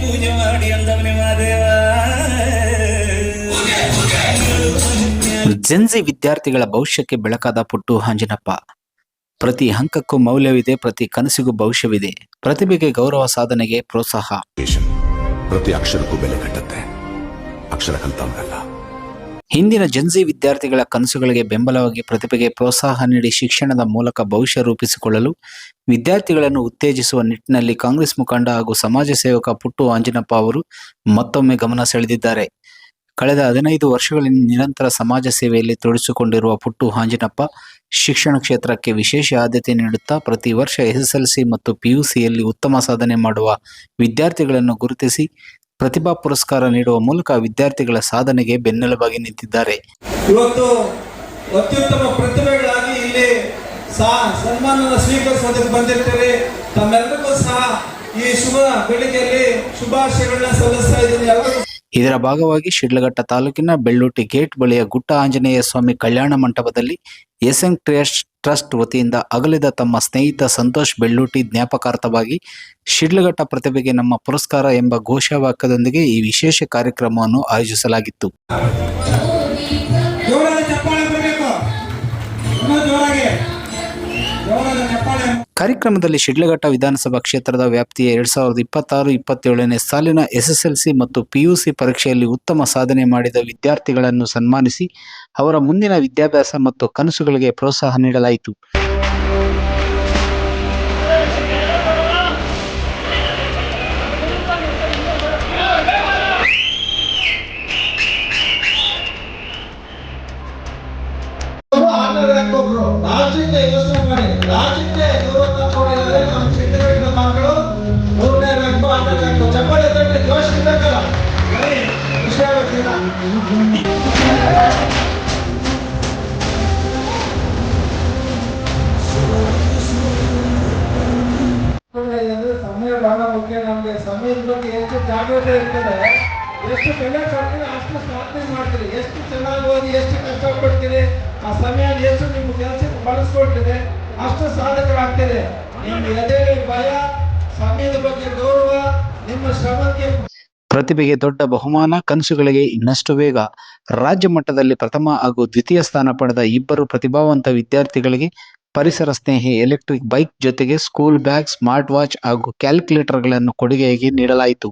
ಪೂಜೆ ಮಾಡಿ ಅಂದವನೇ ಮಾದೇವ. ಜೆನ್ಜಿ ವಿದ್ಯಾರ್ಥಿಗಳ ಭವಿಷ್ಯಕ್ಕೆ ಬೆಳಕಾದ ಪುಟ್ಟು ಆಂಜಿನಪ್ಪ. ಪ್ರತಿ ಅಂಕಕ್ಕೂ ಮೌಲ್ಯವಿದೆ, ಪ್ರತಿ ಕನಸಿಗೂ ಭವಿಷ್ಯವಿದೆ. ಪ್ರತಿಭೆಗೆ ಗೌರವ, ಸಾಧನೆಗೆ ಪ್ರೋತ್ಸಾಹ. ಪ್ರತಿ ಅಕ್ಷರಕ್ಕೂ ಬೆಲೆ ಕಟ್ಟುತ್ತೆ, ಅಕ್ಷರ ಕಲ್ತವನಲ್ಲ. ಹಿಂದಿನ ಜೆನ್ಜಿ ವಿದ್ಯಾರ್ಥಿಗಳ ಕನಸುಗಳಿಗೆ ಬೆಂಬಲವಾಗಿ ಪ್ರತಿಭೆಗೆ ಪ್ರೋತ್ಸಾಹ ನೀಡಿ ಶಿಕ್ಷಣದ ಮೂಲಕ ಭವಿಷ್ಯ ರೂಪಿಸಿಕೊಳ್ಳಲು ವಿದ್ಯಾರ್ಥಿಗಳನ್ನು ಉತ್ತೇಜಿಸುವ ನಿಟ್ಟಿನಲ್ಲಿ ಕಾಂಗ್ರೆಸ್ ಮುಖಂಡ ಹಾಗೂ ಸಮಾಜ ಸೇವಕ ಪುಟ್ಟು ಆಂಜಿನಪ್ಪ ಅವರು ಮತ್ತೊಮ್ಮೆ ಗಮನ ಸೆಳೆದಿದ್ದಾರೆ. ಕಳೆದ 15 ವರ್ಷಗಳಿಂದ ನಿರಂತರ ಸಮಾಜ ಸೇವೆಯಲ್ಲಿ ತೊಡಗಿಸಿಕೊಂಡಿರುವ ಪುಟ್ಟು ಆಂಜಿನಪ್ಪ ಶಿಕ್ಷಣ ಕ್ಷೇತ್ರಕ್ಕೆ ವಿಶೇಷ ಆದ್ಯತೆ ನೀಡುತ್ತಾ ಪ್ರತಿ ವರ್ಷ SSLC ಮತ್ತು PUCಯಲ್ಲಿ ಉತ್ತಮ ಸಾಧನೆ ಮಾಡುವ ವಿದ್ಯಾರ್ಥಿಗಳನ್ನು ಗುರುತಿಸಿ ಪ್ರತಿಭಾ ಪುರಸ್ಕಾರ ನೀಡುವ ಮೂಲಕ ವಿದ್ಯಾರ್ಥಿಗಳ ಸಾಧನೆಗೆ ಬೆನ್ನೆಲುಬಾಗಿ ನಿಂತಿದ್ದಾರೆ. ಇವತ್ತು ಅತ್ಯುತ್ತಮ ಪ್ರತಿಭೆಗಳಾಗಿ ಇಲ್ಲಿ ಸನ್ಮಾನವನ್ನು ಸ್ವೀಕರಿಸೋದಕ್ಕೆ ಬಂದಿರ್ತೀರಿ. ತಮ್ಮೆಲ್ಲರಿಗೂ ಸಹ ಈ ಶುಭ ಬೆಳಿಗ್ಗೆಯಲ್ಲಿ ಶುಭಾಶಯಗಳನ್ನ ಸಲ್ಲಿಸ್ತಾ ಇದ್ದೀನಿ. ಇದರ ಭಾಗವಾಗಿ ಶಿಡ್ಲಘಟ್ಟ ತಾಲೂಕಿನ ಬೆಳ್ಳೂಟಿ ಗೇಟ್ ಬಳಿಯ ಗುಟ್ಟ ಆಂಜನೇಯ ಸ್ವಾಮಿ ಕಲ್ಯಾಣ ಮಂಟಪದಲ್ಲಿ SN ಟ್ರಸ್ಟ್ ವತಿಯಿಂದ ಅಗಲಿದ ತಮ್ಮ ಸ್ನೇಹಿತ ಸಂತೋಷ್ ಬೆಳ್ಳೂಟಿ ಜ್ಞಾಪಕಾರ್ಥವಾಗಿ ಶಿಡ್ಲಘಟ್ಟ ಪ್ರತಿಭೆಗೆ ನಮ್ಮ ಪುರಸ್ಕಾರ ಎಂಬ ಘೋಷವಾಕ್ಯದೊಂದಿಗೆ ಈ ವಿಶೇಷ ಕಾರ್ಯಕ್ರಮವನ್ನು ಆಯೋಜಿಸಲಾಗಿತ್ತು. ಕಾರ್ಯಕ್ರಮದಲ್ಲಿ ಶಿಡ್ಲಘಟ್ಟ ವಿಧಾನಸಭಾ ಕ್ಷೇತ್ರದ ವ್ಯಾಪ್ತಿಯ 2026-27ನೇ ಸಾಲಿನ SSLC ಮತ್ತು PUC ಪರೀಕ್ಷೆಯಲ್ಲಿ ಉತ್ತಮ ಸಾಧನೆ ಮಾಡಿದ ವಿದ್ಯಾರ್ಥಿಗಳನ್ನು ಸನ್ಮಾನಿಸಿ ಅವರ ಮುಂದಿನ ವಿದ್ಯಾಭ್ಯಾಸ ಮತ್ತು ಕನಸುಗಳಿಗೆ ಪ್ರೋತ್ಸಾಹ ನೀಡಲಾಯಿತು. ಸಮಯ ಬಹಳ ಮುಖ್ಯ. ನಮಗೆ ಸಮಯದ ಬಗ್ಗೆ ಎಷ್ಟು ಜಾಗೃತಿ ಇರ್ತದೆ, ಎಷ್ಟು ಬೆಲೆ ಕೊಡ್ತೀರಿ ಅಷ್ಟು ಸಾಧನೆ ಮಾಡ್ತೀರಿ. ಎಷ್ಟು ಚೆನ್ನಾಗಿ ಓದಿ ಎಷ್ಟು ಕಷ್ಟಪಡ್ತೀರಿ, ಆ ಸಮಯ ಎಷ್ಟು ನಿಮ್ಮ ಕೆಲಸಕ್ಕೆ ಬಳಸ್ಕೊಳ್ತೀರಿ, ಅಷ್ಟು ಸಾಧಕರಾಗ್ತೀರಿ. ನಿಮ್ಮ ಎದೆಯಲ್ಲಿ ಭಯ, ಸಮಯದ ಬಗ್ಗೆ ಗೌರವ, ನಿಮ್ಮ ಶ್ರಮಕ್ಕೆ ಪ್ರತಿಭೆಗೆ ದೊಡ್ಡ ಬಹುಮಾನ, ಕನಸುಗಳಿಗೆ ಇನ್ನಷ್ಟು ವೇಗ. ರಾಜ್ಯ ಮಟ್ಟದಲ್ಲಿ ಪ್ರಥಮ ಹಾಗೂ ದ್ವಿತೀಯ ಸ್ಥಾನ ಪಡೆದ ಇಬ್ಬರು ಪ್ರತಿಭಾವಂತ ವಿದ್ಯಾರ್ಥಿಗಳಿಗೆ ಪರಿಸರ ಸ್ನೇಹಿ ಎಲೆಕ್ಟ್ರಿಕ್ ಬೈಕ್ ಜೊತೆಗೆ ಸ್ಕೂಲ್ ಬ್ಯಾಗ್, ಸ್ಮಾರ್ಟ್ ವಾಚ್ ಹಾಗೂ ಕ್ಯಾಲ್ಕುಲೇಟರ್ಗಳನ್ನು ಕೊಡುಗೆಯಾಗಿ ನೀಡಲಾಯಿತು.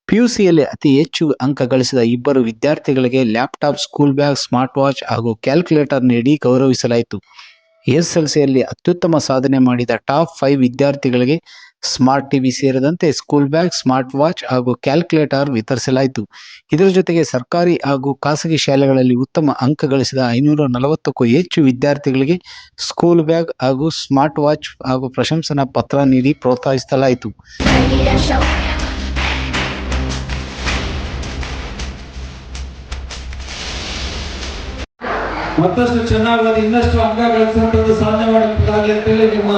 PUCಯಲ್ಲಿ ಅತಿ ಹೆಚ್ಚು ಅಂಕ ಗಳಿಸಿದ ಇಬ್ಬರು ವಿದ್ಯಾರ್ಥಿಗಳಿಗೆ laptop, school bag, smart watch ಹಾಗೂ ಕ್ಯಾಲ್ಕುಲೇಟರ್ ನೀಡಿ ಗೌರವಿಸಲಾಯಿತು. SSLCಯಲ್ಲಿ ಅತ್ಯುತ್ತಮ ಸಾಧನೆ ಮಾಡಿದ ಟಾಪ್ 5 ವಿದ್ಯಾರ್ಥಿಗಳಿಗೆ ಸ್ಮಾರ್ಟ್ TV ಸೇರಿದಂತೆ ಸ್ಕೂಲ್ ಬ್ಯಾಗ್, ಸ್ಮಾರ್ಟ್ ವಾಚ್ ಹಾಗೂ ಕ್ಯಾಲ್ಕುಲೇಟರ್ ವಿತರಿಸಲಾಯಿತು. ಇದರ ಜೊತೆಗೆ ಸರ್ಕಾರಿ ಹಾಗೂ ಖಾಸಗಿ ಶಾಲೆಗಳಲ್ಲಿ ಉತ್ತಮ ಅಂಕ ಗಳಿಸಿದ 540ಕ್ಕೂ ಹೆಚ್ಚು ವಿದ್ಯಾರ್ಥಿಗಳಿಗೆ ಸ್ಕೂಲ್ ಬ್ಯಾಗ್ ಹಾಗೂ ಸ್ಮಾರ್ಟ್ ವಾಚ್ ಹಾಗೂ ಪ್ರಶಂಸನಾ ಪತ್ರ ನೀಡಿ ಪ್ರೋತ್ಸಾಹಿಸಲಾಯಿತು. ಮತ್ತಷ್ಟು ಚೆನ್ನಾಗಿ ಇನ್ನಷ್ಟು ಅಂಕ ಗಳಿಸುವಂಥದ್ದು ಸಾಧನೆ ಮಾಡಬೇಕಾಗಲಿ ಅಂತೇಳಿ ನಿಮ್ಮ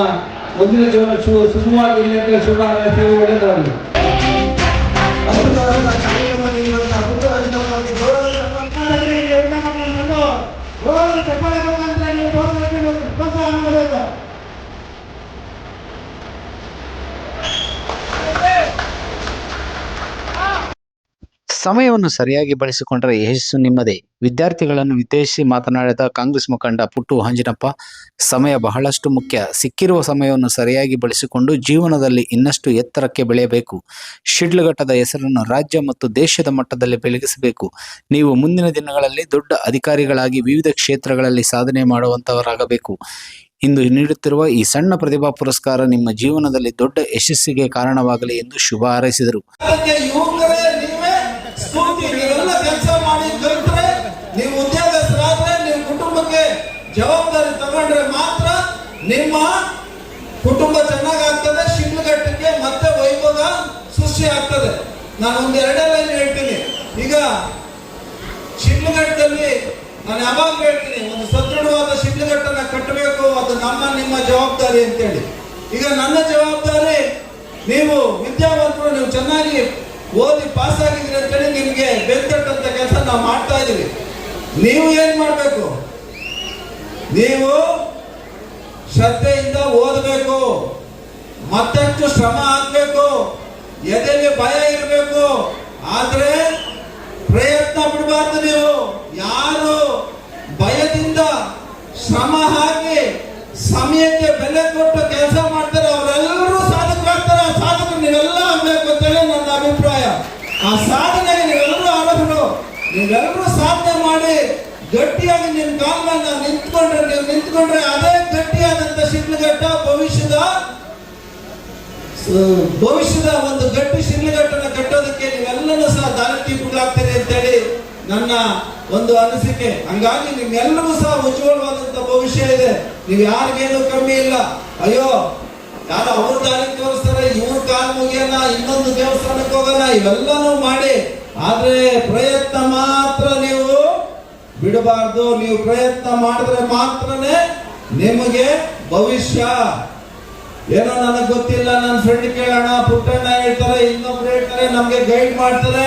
ಮುಂದಿನ ಜೀವನ ಸುಗಮವಾಗಿರಲಿ ಅಂತ ಶುಭ ಹಾರೈಸಿ ಒಳ್ಳೆಯದಾಗಲಿ. ಸಮಯವನ್ನು ಸರಿಯಾಗಿ ಬಳಸಿಕೊಂಡರೆ ಯಶಸ್ಸು ನಿಮ್ಮದೇ. ವಿದ್ಯಾರ್ಥಿಗಳನ್ನು ಉದ್ದೇಶಿಸಿ ಮಾತನಾಡಿದ ಕಾಂಗ್ರೆಸ್ ಮುಖಂಡ ಪುಟ್ಟು ಆಂಜಿನಪ್ಪ, ಸಮಯ ಬಹಳಷ್ಟು ಮುಖ್ಯ. ಸಿಕ್ಕಿರುವ ಸಮಯವನ್ನು ಸರಿಯಾಗಿ ಬಳಸಿಕೊಂಡು ಜೀವನದಲ್ಲಿ ಇನ್ನಷ್ಟು ಎತ್ತರಕ್ಕೆ ಬೆಳೆಯಬೇಕು. ಶಿಡ್ಲಘಟ್ಟದ ಹೆಸರನ್ನು ರಾಜ್ಯ ಮತ್ತು ದೇಶದ ಮಟ್ಟದಲ್ಲಿ ಬೆಳಗಿಸಬೇಕು. ನೀವು ಮುಂದಿನ ದಿನಗಳಲ್ಲಿ ದೊಡ್ಡ ಅಧಿಕಾರಿಗಳಾಗಿ ವಿವಿಧ ಕ್ಷೇತ್ರಗಳಲ್ಲಿ ಸಾಧನೆ ಮಾಡುವಂತವರಾಗಬೇಕು. ಇಂದು ನೀಡುತ್ತಿರುವ ಈ ಸಣ್ಣ ಪ್ರತಿಭಾ ಪುರಸ್ಕಾರ ನಿಮ್ಮ ಜೀವನದಲ್ಲಿ ದೊಡ್ಡ ಯಶಸ್ಸಿಗೆ ಕಾರಣವಾಗಲಿ ಎಂದು ಶುಭ ಹಾರೈಸಿದರು. ನೀವು ಉದ್ಯೋಗಸ್ಥರಾದ್ರೆ ನಿಮ್ಮ ಕುಟುಂಬಕ್ಕೆ ಜವಾಬ್ದಾರಿ ತಗೊಂಡ್ರೆ ಮಾತ್ರ ನಿಮ್ಮ ಕುಟುಂಬ ಚೆನ್ನಾಗಾಗ್ತದೆ, ಶಿಡ್ಲಘಟ್ಟಕ್ಕೆ ಮತ್ತೆ ವೈಭವ ಸೃಷ್ಟಿ ಆಗ್ತದೆ. ನಾನು ಒಂದು 2 ಲೈನ್ ಹೇಳ್ತೀನಿ. ಈಗ ಶಿಡ್ಲಘಟ್ಟದಲ್ಲಿ ನಾನು ಯಾವಾಗ ಹೇಳ್ತೀನಿ, ಒಂದು ಸದೃಢವಾದ ಶಿಡ್ಲಘಟ್ಟನ್ನ ಕಟ್ಟಬೇಕು, ಅದು ನಿಮ್ಮ ಜವಾಬ್ದಾರಿ ಅಂತೇಳಿ. ಈಗ ನನ್ನ ಜವಾಬ್ದಾರಿ, ನೀವು ವಿದ್ಯಾವಂತರು, ನೀವು ಚೆನ್ನಾಗಿ ಓದಿ ಪಾಸ್ ಆಗಿದ್ರಿ ಅಂತೇಳಿ ನಿಮ್ಗೆ ಬೆಂತಟ್ಟಂತ ಕೆಲಸ ನಾವು ಮಾಡ್ತಾ ಇದೀವಿ. ನೀವು ಏನ್ ಮಾಡ್ಬೇಕು, ನೀವು ಶ್ರದ್ಧೆಯಿಂದ ಓದಬೇಕು, ಮತ್ತಷ್ಟು ಶ್ರಮ ಆಗ್ಬೇಕು, ಎದೆಗೆ ಭಯ ಇರಬೇಕು. ಆ ಸಾಧನೆಗೆ ನೀವೆಲ್ಲರೂ ಅರ್ಹರು. ನೀವೆಲ್ಲರೂ ಸಾಧನೆ ಮಾಡಿ ಗಟ್ಟಿಯಾಗಿ ನಿಮ್ಮ ಕಾಲ ಮೇಲೆ ನೀವು ನಿಂತ್ಕೊಂಡ್ರೆ ಅದೇ ಗಟ್ಟಿಯಾದಂತ ಶಿಡ್ಲಘಟ್ಟ ಭವಿಷ್ಯದ ಒಂದು ಗಟ್ಟಿ ಶಿಡ್ಲಘಟ್ಟನ ಕಟ್ಟೋದಕ್ಕೆ ನೀವೆಲ್ಲರೂ ಸಹ ದಾರಿದೀಪಗಳಾಗ್ತೀರಿ ಅಂತೇಳಿ ನನ್ನ ಒಂದು ಅನಿಸಿಕೆ. ಹಂಗಾಗಿ ನಿಮ್ಗೆಲ್ಲರಿಗೂ ಸಹ ಉಜ್ವಲವಾದಂತ ಭವಿಷ್ಯ ಇದೆ. ನೀವು ಯಾರಿಗೇನು ಕಮ್ಮಿ ಇಲ್ಲ. ಅಯ್ಯೋ ಯಾರು ಅವ್ರ ದಾರಿ ತೋರಿಸ್ತಾರೆ, ಇವ್ರ ಕಾಲು ಮುಗಿಯೋಣ, ಇನ್ನೊಂದು ದೇವಸ್ಥಾನಕ್ಕೆ ಹೋಗೋಣ, ಇವೆಲ್ಲನೂ ಮಾಡಿ, ಆದ್ರೆ ಪ್ರಯತ್ನ ಮಾತ್ರ ನೀವು ಬಿಡಬಾರ್ದು. ನೀವು ಪ್ರಯತ್ನ ಮಾಡಿದ್ರೆ ಮಾತ್ರನೇ ನಿಮಗೆ ಭವಿಷ್ಯ. ಏನೋ ನನಗೆ ಗೊತ್ತಿಲ್ಲ, ನನ್ನ ಫ್ರೆಂಡ್ ಕೇಳೋಣ, ಪುಟ್ಟಣ್ಣ ಹೇಳ್ತಾರೆ, ಇನ್ನೊಬ್ರು ಹೇಳ್ತಾರೆ, ನಮ್ಗೆ ಗೈಡ್ ಮಾಡ್ತಾರೆ.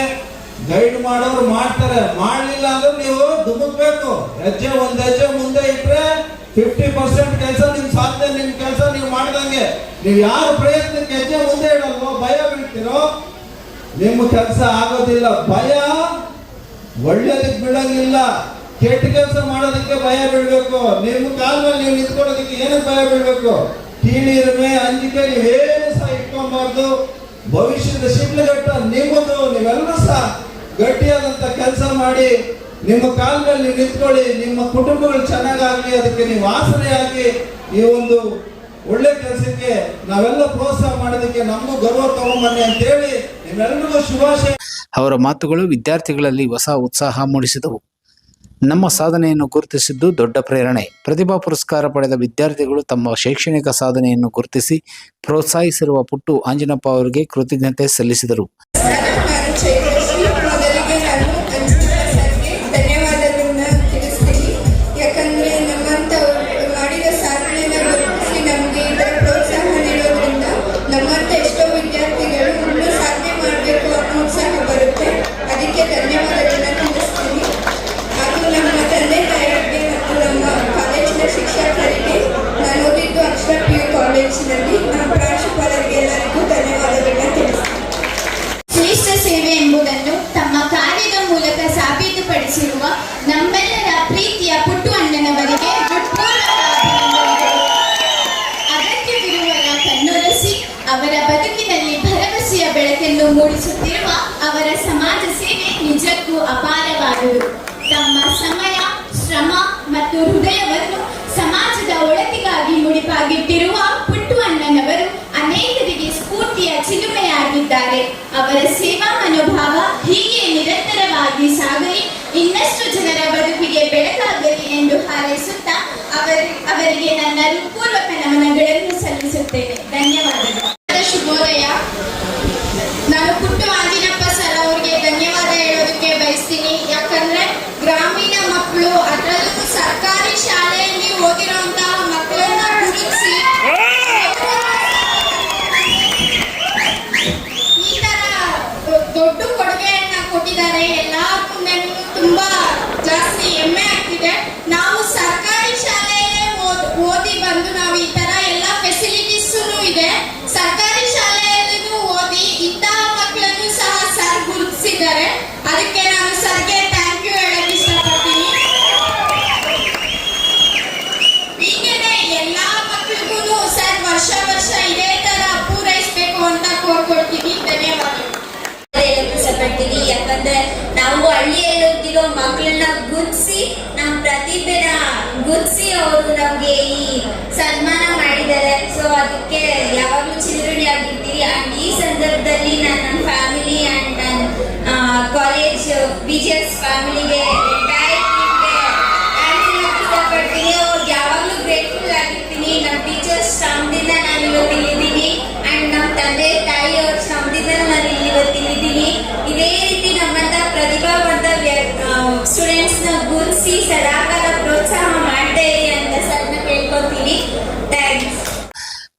ಗೈಡ್ ಮಾಡೋರು ಮಾಡ್ತಾರೆ, ಮಾಡ್ಲಿಲ್ಲ ಅಂದ್ರೆ ನೀವು ಧುಮುಕ್ಬೇಕು. ಒಂದ್ ಹೆಜ್ಜೆ ಮುಂದೆ ಇಟ್ರೆ 50% ಕೆಲಸ ನಿಮ್ ಸಾಧ್ಯ, ನಿಮ್ ಕೆಲಸ ನೀವು ಮಾಡಿದಂಗೆ. ನೀವು ಯಾರು ಪ್ರಯತ್ನಕ್ಕೆ ಹೆಜ್ಜೆ ಮುಂದೆ ಇಡಲ್ವೋ, ಭಯ ಬೀಳ್ತಿರೋ, ನಿಮ್ಮ ಕೆಲಸ ಆಗೋದಿಲ್ಲ. ಭಯ ಒಳ್ಳೇದಕ್ಕೆ ಬಿಡಂಗಿಲ್ಲ, ಕೆಟ್ಟ ಕೆಲಸ ಮಾಡೋದಕ್ಕೆ ಭಯ ಬೀಳ್ಬೇಕು. ನಿಮ್ಮ ಕಾಲ ಮೇಲೆ ನೀವು ನಿಂತ್ಕೊಳ್ಳೋದಕ್ಕೆ ಏನಕ್ಕೆ ಭಯ ಬೀಳ್ಬೇಕು? ಕೀಳಿರಿಮೆ ಅಂಜಿಕೆ ನೀವೇನು ಸಹ ಇಟ್ಕೊಬಾರ್ದು. ಭವಿಷ್ಯದ ಶಿಡ್ಲಘಟ್ಟ ನಿಮ್ಮದು. ನೀವೆಲ್ಲರೂ ಸಹ ಗಟ್ಟಿಯಾದಂತ ಕೆಲಸ ಮಾಡಿ ನಿಮ್ಮ ಕಾಲ ಮೇಲೆ ನೀವು ನಿಂತ್ಕೊಳ್ಳಿ. ನಿಮ್ಮ ಕುಟುಂಬಗಳು ಚೆನ್ನಾಗಾಗ್ಲಿ, ಅದಕ್ಕೆ ನೀವು ಆಸರೆಯಾಗಿ ಈ ಒಂದು ಒಳ್ಳೆ ಕೆಲಸಕ್ಕೆ ನಾವೆಲ್ಲ ಪ್ರೋತ್ಸಾಹ ಮಾಡೋದಕ್ಕೆ ನಮಗೂ ಗೌರವ ತಗೊಂಬನ್ನಿ ಅಂತೇಳಿ ನಿಮ್ಮೆಲ್ಲರಿಗೂ ಶುಭಾಶಯ. ಅವರ ಮಾತುಗಳು ವಿದ್ಯಾರ್ಥಿಗಳಲ್ಲಿ ಹೊಸ ಉತ್ಸಾಹ ಮೂಡಿಸಿದವು. ನಮ್ಮ ಸಾಧನೆಯನ್ನು ಗುರುತಿಸಿದ್ದು ದೊಡ್ಡ ಪ್ರೇರಣೆ. ಪ್ರತಿಭಾ ಪುರಸ್ಕಾರ ಪಡೆದ ವಿದ್ಯಾರ್ಥಿಗಳು ತಮ್ಮ ಶೈಕ್ಷಣಿಕ ಸಾಧನೆಯನ್ನು ಗುರುತಿಸಿ ಪ್ರೋತ್ಸಾಹಿಸಿರುವ ಪುಟ್ಟು ಆಂಜಿನಪ್ಪ ಅವರಿಗೆ ಕೃತಜ್ಞತೆ ಸಲ್ಲಿಸಿದರು. ಮೊದಲಿಗೆ ನಾನು ಸರ್ಗೆ ಧನ್ಯವಾದಗಳನ್ನ ತಿಳಿಸ್ತೀನಿ. ಯಾಕಂದ್ರೆ ನಮ್ಮಂಥವ್ರು ಮಾಡಿದ ಸಾಧನೆಯನ್ನು ಗುರುತಿಸಿ ನಮಗೆ ಇದರ ಪ್ರೋತ್ಸಾಹ ನೀಡೋದ್ರಿಂದ ನಮ್ಮಂಥ ಎಷ್ಟೋ ವಿದ್ಯಾರ್ಥಿಗಳು ಇನ್ನೂ ಸಾಧನೆ ಮಾಡಬೇಕು ಅನ್ನೋ ಉತ್ಸಾಹ ಬರುತ್ತೆ. ಅದಕ್ಕೆ ಧನ್ಯವಾದಗಳನ್ನ ತಿಳಿಸ್ತೀನಿ. ಹಾಗೂ ನಮ್ಮ ತಂದೆ ತಾಯಿಗೆ ಮತ್ತು ನಮ್ಮ ಕಾಲೇಜಿನ ಶಿಕ್ಷಕರಿಗೆ, ನಾನು ಓದಿದ್ದು ಅಕ್ಷರ PU ಕಾಲೇಜಿನಲ್ಲಿ, ನಮ್ಮ ಪ್ರಾಂಶುಪಾಲರಿಗೆ ಎಲ್ಲರಿಗೂ ಧನ್ಯವಾದಗಳನ್ನ ತಿಳಿಸ್ತೀನಿ. ಶ್ರೇಷ್ಠ ಸೇವೆ ಎಂಬುದನ್ನು ತಮ್ಮ ಕಾರ್ಯದ ಮೂಲಕ ಸಾಬೀತುಪಡಿಸಿರುವ ನಮ್ಮೆಲ್ಲರ ಪ್ರೀತಿಯ ಪುಟ್ಟು ಅಣ್ಣನವರಿಗೆ ಅಗತ್ಯವಿರುವರ ಕಣ್ಣೊರೆಸಿ ಅವರ ಬದುಕಿನಲ್ಲಿ ಭರವಸೆಯ ಬೆಳಕನ್ನು ಮೂಡಿಸುತ್ತಿರುವ ಅವರ ಸಮಾಜ ಸೇವೆ ನಿಜಕ್ಕೂ ಅಪಾರವಾದುದು. ತಮ್ಮ ಸಮಯ, ಶ್ರಮ ಮತ್ತು ಹೃದಯವನ್ನು ಸಮಾಜದ ಒಳಿತಿಗಾಗಿ ಮುಡಿಪಾಗಿಟ್ಟಿರುವ ಪುಟ್ಟು ಅಣ್ಣನವರು ಅನೇಕರಿಗೆ ಸ್ಫೂರ್ತಿಯ ಚಿಲುಮೆಯಾಗಿದ್ದಾರೆ. ಅವರ ಸೇವಾ ಮನೋಭಾವ ಹೀಗೆ ನಿರಂತರವಾಗಿ ಸಾಗಲಿ, ಇನ್ನಷ್ಟು ಜನರ ಬದುಕಿಗೆ ಬೆಳಕಾಗಲಿ ಎಂದು ಹಾರೈಸುತ್ತಾ ಅವರಿಗೆ ನನ್ನ ಹೃತ್ಪೂರ್ವಕ ನಮನಗಳನ್ನು ಸಲ್ಲಿಸುತ್ತೇನೆ. ಧನ್ಯವಾದಗಳು. ಶುಭೋದಯ. ನಾನು ಪುಟ್ಟು ಆಂಜಿನಪ್ಪ ಸರ್ ಅವರಿಗೆ ಧನ್ಯವಾದ ಹೇಳೋದಕ್ಕೆ ಬಯಸ್ತೀನಿ. ಯಾಕಂದ್ರೆ ಗ್ರಾಮೀಣ ಮಕ್ಕಳು, ಅದರಲ್ಲೂ ಸರ್ಕಾರಿ ಶಾಲೆಯಲ್ಲಿ ಓದಿರುವಂತಹ ಮಕ್ಕಳನ್ನ ಗುರುತಿಸಿ ಈ ತರ ದೊಡ್ಡ ಕೊಡುಗೆಯನ್ನ ಕೊಟ್ಟಿದ್ದಾರೆ. ಎಲ್ಲರಿಗೂ ನನಗೂ ತುಂಬಾ ಜಾಸ್ತಿ ಹೆಮ್ಮೆ ಆಗ್ತಿದೆ. ನಾವು ಸರ್ಕಾರಿ ಶಾಲೆಯಲ್ಲೇ ಓದಿ ಬಂದು ನಾವು ಈ ತರ ಎಲ್ಲ ಫೆಸಿಲಿಟೀಸ್ ಇದೆ. ಸರ್ಕಾರಿ ಶಾಲೆಯಲ್ಲೂ ಓದಿ ಇಂತಹ ಮಕ್ಕಳನ್ನು ಸಹ ಸರ್ ಗುರುತಿಸಿದ್ದಾರೆ. ಅದಕ್ಕೆ ನಾನು ಸರ್ಗೆ ಥ್ಯಾಂಕ್ ಯು ಹೇಳಕ್ ಇಷ್ಟಪಡ್ತೀನಿ. ಹೀಗೇನೆ ಎಲ್ಲಾ ಮಕ್ಕಳಿಗೂ ಸರ್ ವರ್ಷ ಇದೇ ತರ ಪೂರೈಸಬೇಕು ಅಂತ ಕೋರ್ಕೊಳ್ತೀನಿ. ಧನ್ಯವಾದಗಳು. ಇಷ್ಟಪಡ್ತೀನಿ. ಯಾಕಂದ್ರೆ ನಾವು ಹಳ್ಳಿಯಲ್ಲಿ ಓದಿರೋ ಮಕ್ಕಳನ್ನ ಗುರುತಿಸಿ ನಮ್ಮ ಪ್ರತಿಭೆನ ಗುರುತಿಸಿ ಅವರು ನಮ್ಗೆ ಈ ಸನ್ಮಾನ ಮಾಡಿದ್ದಾರೆ. ಸೊ ಅದಕ್ಕೆ ಯಾವಾಗಲೂ ಚಿರಋಣಿ ಆಗಿರ್ತೀವಿ. ಅಂಡ್ ಈ ಸಂದರ್ಭದಲ್ಲಿ ನಾನು ನನ್ನ ಫ್ಯಾಮಿಲಿ ಅಂಡ್ ನನ್ನ ಕಾಲೇಜ್ BGS ಫ್ಯಾಮಿಲಿಗೆ ಇಷ್ಟಪಡ್ತೀನಿ. ಅವ್ರಿಗೆ ಯಾವಾಗಲೂ ಗ್ರೇಟ್ಫುಲ್ ಆಗಿರ್ತೀನಿ. ನಮ್ಮ ಟೀಚರ್ಸ್ ಶ್ರಮದಿಂದ ನಾನು ಇವತ್ತು ಇಲ್ಲಿದ್ದೀನಿ. ಅಂಡ್ ನಮ್ಮ ತಂದೆ ತಾಯಿಯವ್ರ ಶ್ರಮದಿಂದ ನಾನು ಇಲ್ಲಿ ಇವತ್ತು ಇಲ್ಲಿದ್ದೀನಿ. ಇದೇ ರೀತಿ ನಮ್ಮಂತ ಪ್ರತಿಭಾವಂತ ಸ್ಟೂಡೆಂಟ್ಸ್ನ ಗುರುತಿಸಿ ಸದಾಕಾಲ ಪ್ರೋತ್ಸಾಹ ಮಾಡದೇ ಇರಿ ಅಂತ ಸರ್ನ ಕೇಳ್ಕೊತೀನಿ. ಥ್ಯಾಂಕ್ಸ್.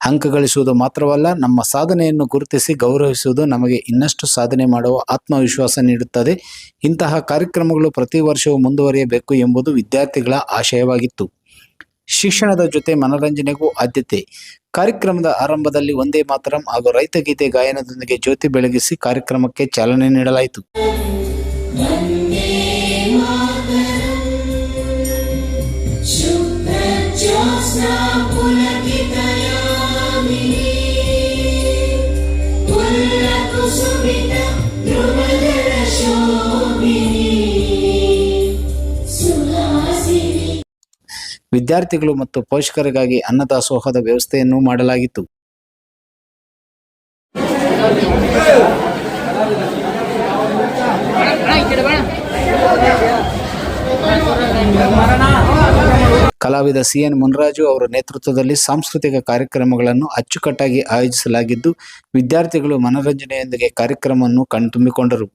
ಅಂಕ ಗಳಿಸುವುದು ಮಾತ್ರವಲ್ಲ, ನಮ್ಮ ಸಾಧನೆಯನ್ನು ಗುರುತಿಸಿ ಗೌರವಿಸುವುದು ನಮಗೆ ಇನ್ನಷ್ಟು ಸಾಧನೆ ಮಾಡುವ ಆತ್ಮವಿಶ್ವಾಸ ನೀಡುತ್ತದೆ. ಇಂತಹ ಕಾರ್ಯಕ್ರಮಗಳು ಪ್ರತಿ ವರ್ಷವೂ ಮುಂದುವರಿಯಬೇಕು ಎಂಬುದು ವಿದ್ಯಾರ್ಥಿಗಳ ಆಶಯವಾಗಿತ್ತು. ಶಿಕ್ಷಣದ ಜೊತೆ ಮನರಂಜನೆಗೂ ಆದ್ಯತೆ. ಕಾರ್ಯಕ್ರಮದ ಆರಂಭದಲ್ಲಿ ವಂದೇ ಮಾತರಂ ಹಾಗೂ ರೈತಗೀತೆ ಗಾಯನದೊಂದಿಗೆ ಜ್ಯೋತಿ ಬೆಳಗಿಸಿ ಕಾರ್ಯಕ್ರಮಕ್ಕೆ ಚಾಲನೆ ನೀಡಲಾಯಿತು. ಸುಮಿತ ಧ್ರುವದ ವಿದ್ಯಾರ್ಥಿಗಳು ಮತ್ತು ಪೋಷಕರಿಗಾಗಿ ಅನ್ನದಾಸೋಹದ ವ್ಯವಸ್ಥೆಯನ್ನು ಮಾಡಲಾಗಿತ್ತು. ಕಲಾವಿದ CN ಮುನ್ರಾಜು ಅವರ ನೇತೃತ್ವದಲ್ಲಿ ಸಾಂಸ್ಕೃತಿಕ ಕಾರ್ಯಕ್ರಮಗಳನ್ನು ಅಚ್ಚುಕಟ್ಟಾಗಿ ಆಯೋಜಿಸಲಾಗಿದ್ದು, ವಿದ್ಯಾರ್ಥಿಗಳು ಮನರಂಜನೆಯೊಂದಿಗೆ ಕಾರ್ಯಕ್ರಮವನ್ನು ಕಣ್ತುಂಬಿಕೊಂಡರು.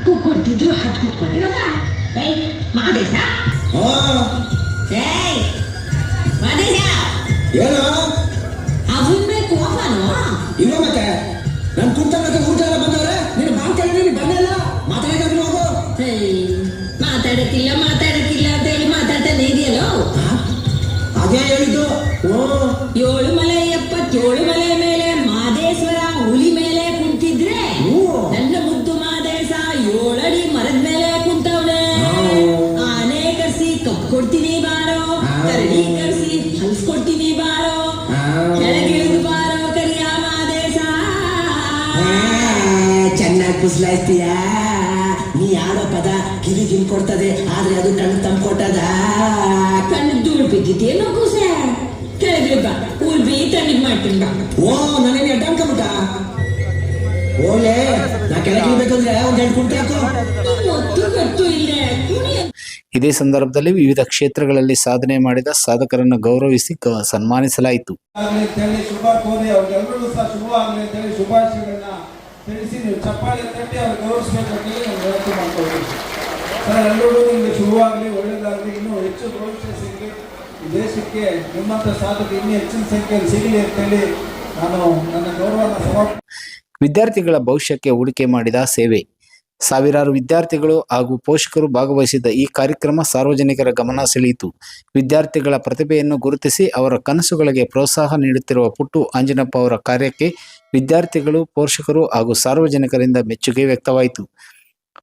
ಕೂತ್ಕೊಂಡಿದ್ರು ಹತ್ತು ಕೂತ್ಕೊಂಡಿರಲ್ಲ ಮಾದೇಶ ಮಾದೇಶ ಏನೋ ಅವನ್ನೇ ಕೋಪನು ಇಲ್ಲ ಮತ್ತೆ ನನ್ ಕುಂತ ಊಟ ಎಲ್ಲ ಬಂದವ್ರೆ ನೀನು ಮಾತಾಡಿದ್ರೆ ನೀನು ಬಂದಲ್ಲ ಮಾತಾಡಿದ್ರು ಹೋಗು. ಮಾತಾಡಕ್ಕಿಲ್ಲ ಅಂತ ಹೇಳಿ ಮಾತಾಡ್ತಾನೆ ಇದೆಯಲ್ಲೋ ಅದೇ ಹೇಳಿದ್ದು. 7 ಮಲೆ 77 ಮಲೆ ಮೇಲೆ ಮಾದೇಶ್ವರ ಹುಲಿ ಮೇಲೆ ಕುಂತಿದ್ರೆ ನನ್ನ ಮುದ್ದು ಮಾದೇಶ 7 ಅಡಿ ಮರದ ಮೇಲೆ ಕುಂತವನೆ. ಆನೆ ಕರ್ಸಿ ಕಪ್ ಕೊಡ್ತೀನಿ ಬಾರೋ, ಕರಡಿ ಕರ್ಸಿ ಹಲ್ಸ್ಕೊಡ್ತೀನಿ ಬಾರೋ, ಕೆಳಗಿಳಿದು ಬಾರೋ ಕರಿಯ ಮಾದೇಶ. ಚೆನ್ನಾಗಿ ಕುಸ್ಲಾಯ್ತೀಯ. ನೀ ಆಡೋ ಪದ ಕಿವಿ ಕೊಡ್ತದೆ, ಆದ್ರೆ ಅದು ಕಣ್ಣು ತಂದ್ಕೊಟ್ಟದ. ಕಣ್ಣು ಧೂಳು ಬಿದ್ದಿದ್ದೇನೋ ಕೂಸೆ. ಕೆಳಗೆ ಬಾ, ಉಲ್ಬಿ ತಣ್ಣಗೆ ಮಾಡ್ತೀನಿ ಬಾ. ಓ ನಾನೇನು ಅಡ್ಡ ಅನ್ಕೊಂಬಿಟ್ಟ. ಓಲೆ ನಾ ಕೆಳಗೆ ಇಳ್ಬೇಕಂದ್ರೆ ಒಂದ್ 2 ಕುಂಟೆ ಹಾಕು. ಗೊತ್ತು ಇಲ್ಲೇ ಇದೇ ಸಂದರ್ಭದಲ್ಲಿ ವಿವಿಧ ಕ್ಷೇತ್ರಗಳಲ್ಲಿ ಸಾಧನೆ ಮಾಡಿದ ಸಾಧಕರನ್ನು ಗೌರವಿಸಿ ಸನ್ಮಾನಿಸಲಾಯಿತು. ಶುಭ ಕೋರಿ ಅವ್ರಿಗೆಲ್ಲರಿಗೂ ಸಹ ಶುಭವಾಗಲಿ ಅಂತ ಹೇಳಿ ಶುಭಾಶಯಗಳನ್ನ ತಿಳಿಸಿ ನೀವು ಚಪ್ಪಾಳೆ ತಟ್ಟಿ ಅವ್ರು ಗೌರವಿಸಬೇಕಂತ ಹೇಳಿ ನಾನು ವಿನಂತಿ ಮಾಡ್ಕೊಳ್ತೀನಿ. ಸರ್, ಎಲ್ಲರಿಗೂ ನಿಮಗೆ ಶುಭವಾಗಲಿ, ಒಳ್ಳೆಯದಾಗಲಿ, ಇನ್ನೂ ಹೆಚ್ಚು ಭವಿಷ್ಯ ಸಿಗಲಿ, ಈ ದೇಶಕ್ಕೆ ನಿಮ್ಮಂಥ ಸಾಧಕ ಇನ್ನೂ ಹೆಚ್ಚಿನ ಸಂಖ್ಯೆಯಲ್ಲಿ ಸಿಗಲಿ ಅಂತೇಳಿ ನಾನು ನನ್ನ ಗೌರವವನ್ನು ಸಮರ್ಪಣೆ. ವಿದ್ಯಾರ್ಥಿಗಳ ಭವಿಷ್ಯಕ್ಕೆ ಹೂಡಿಕೆ ಮಾಡಿದ ಸೇವೆ. ಸಾವಿರಾರು ವಿದ್ಯಾರ್ಥಿಗಳು ಹಾಗೂ ಪೋಷಕರು ಭಾಗವಹಿಸಿದ್ದ ಈ ಕಾರ್ಯಕ್ರಮ ಸಾರ್ವಜನಿಕರ ಗಮನ ಸೆಳೆಯಿತು. ವಿದ್ಯಾರ್ಥಿಗಳ ಪ್ರತಿಭೆಯನ್ನು ಗುರುತಿಸಿ ಅವರ ಕನಸುಗಳಿಗೆ ಪ್ರೋತ್ಸಾಹ ನೀಡುತ್ತಿರುವ ಪುಟ್ಟು ಆಂಜಿನಪ್ಪ ಅವರ ಕಾರ್ಯಕ್ಕೆ ವಿದ್ಯಾರ್ಥಿಗಳು, ಪೋಷಕರು ಹಾಗೂ ಸಾರ್ವಜನಿಕರಿಂದ ಮೆಚ್ಚುಗೆ ವ್ಯಕ್ತವಾಯಿತು.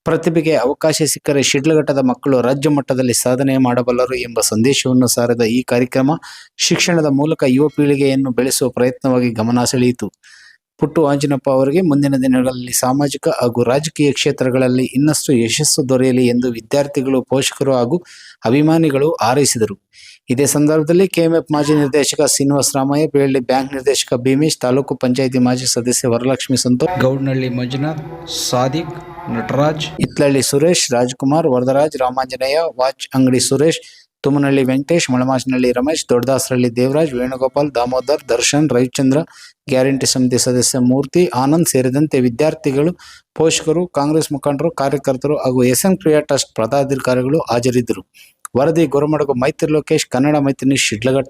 ಪ್ರತಿಭೆಗೆ ಅವಕಾಶ ಸಿಕ್ಕರೆ ಶಿಡ್ಲಘಟ್ಟದ ಮಕ್ಕಳು ರಾಜ್ಯ ಮಟ್ಟದಲ್ಲಿ ಸಾಧನೆ ಮಾಡಬಲ್ಲರು ಎಂಬ ಸಂದೇಶವನ್ನು ಸಾರಿದ ಈ ಕಾರ್ಯಕ್ರಮ ಶಿಕ್ಷಣದ ಮೂಲಕ ಯುವ ಪೀಳಿಗೆಯನ್ನು ಬೆಳೆಸುವ ಪ್ರಯತ್ನವಾಗಿ ಗಮನ ಸೆಳೆಯಿತು. ಪುಟ್ಟು ಆಂಜಿನಪ್ಪ ಅವರಿಗೆ ಮುಂದಿನ ದಿನಗಳಲ್ಲಿ ಸಾಮಾಜಿಕ ಹಾಗೂ ರಾಜಕೀಯ ಕ್ಷೇತ್ರಗಳಲ್ಲಿ ಇನ್ನಷ್ಟು ಯಶಸ್ಸು ದೊರೆಯಲಿ ಎಂದು ವಿದ್ಯಾರ್ಥಿಗಳು, ಪೋಷಕರು ಹಾಗೂ ಅಭಿಮಾನಿಗಳು ಹಾರೈಸಿದರು. ಇದೇ ಸಂದರ್ಭದಲ್ಲಿ KMF ಮಾಜಿ ನಿರ್ದೇಶಕ ಶ್ರೀನಿವಾಸ ರಾಮಯ್ಯ, ಬೇಳ್ಳಿ ಬ್ಯಾಂಕ್ ನಿರ್ದೇಶಕ ಭೀಮೇಶ್, ತಾಲೂಕು ಪಂಚಾಯಿತಿ ಮಾಜಿ ಸದಸ್ಯ ವರಲಕ್ಷ್ಮಿ ಸಂತೋಷ್, ಗೌಡ್ನಹಳ್ಳಿ ಮಂಜುನಾಥ್, ಸಾದಿಕ್, ನಟರಾಜ್, ಇತ್ಲಳ್ಳಿ ಸುರೇಶ್, ರಾಜ್ಕುಮಾರ್, ವರದರಾಜ್, ರಾಮಾಂಜನೇಯ, ವಾಚ್ ಅಂಗಡಿ ಸುರೇಶ್, ತುಮನಹಳ್ಳಿ ವೆಂಕಟೇಶ್, ಮಳಮಾಚನಹಳ್ಳಿ ರಮೇಶ್, ದೊಡ್ಡದಾಸರಹಳ್ಳಿ ದೇವರಾಜ್, ವೇಣುಗೋಪಾಲ್, ದಾಮೋದರ್, ದರ್ಶನ್, ರವಿಚಂದ್ರ, ಗ್ಯಾರಂಟಿ ಸಮಿತಿ ಸದಸ್ಯ ಮೂರ್ತಿ, ಆನಂದ್ ಸೇರಿದಂತೆ ವಿದ್ಯಾರ್ಥಿಗಳು, ಪೋಷಕರು, ಕಾಂಗ್ರೆಸ್ ಮುಖಂಡರು, ಕಾರ್ಯಕರ್ತರು ಹಾಗೂ SN ಕ್ರಿಯಾ ಟ್ರಸ್ಟ್ ಪದಾಧಿಕಾರಿಗಳು ಹಾಜರಿದ್ದರು. ವರದಿ ಗೊರಮಡಗು ಮೈತ್ರಿ ಲೋಕೇಶ್, ಕನ್ನಡ ಮೈತ್ರಿ ನ್ಯೂಸ್, ಶಿಡ್ಲಘಟ್ಟ.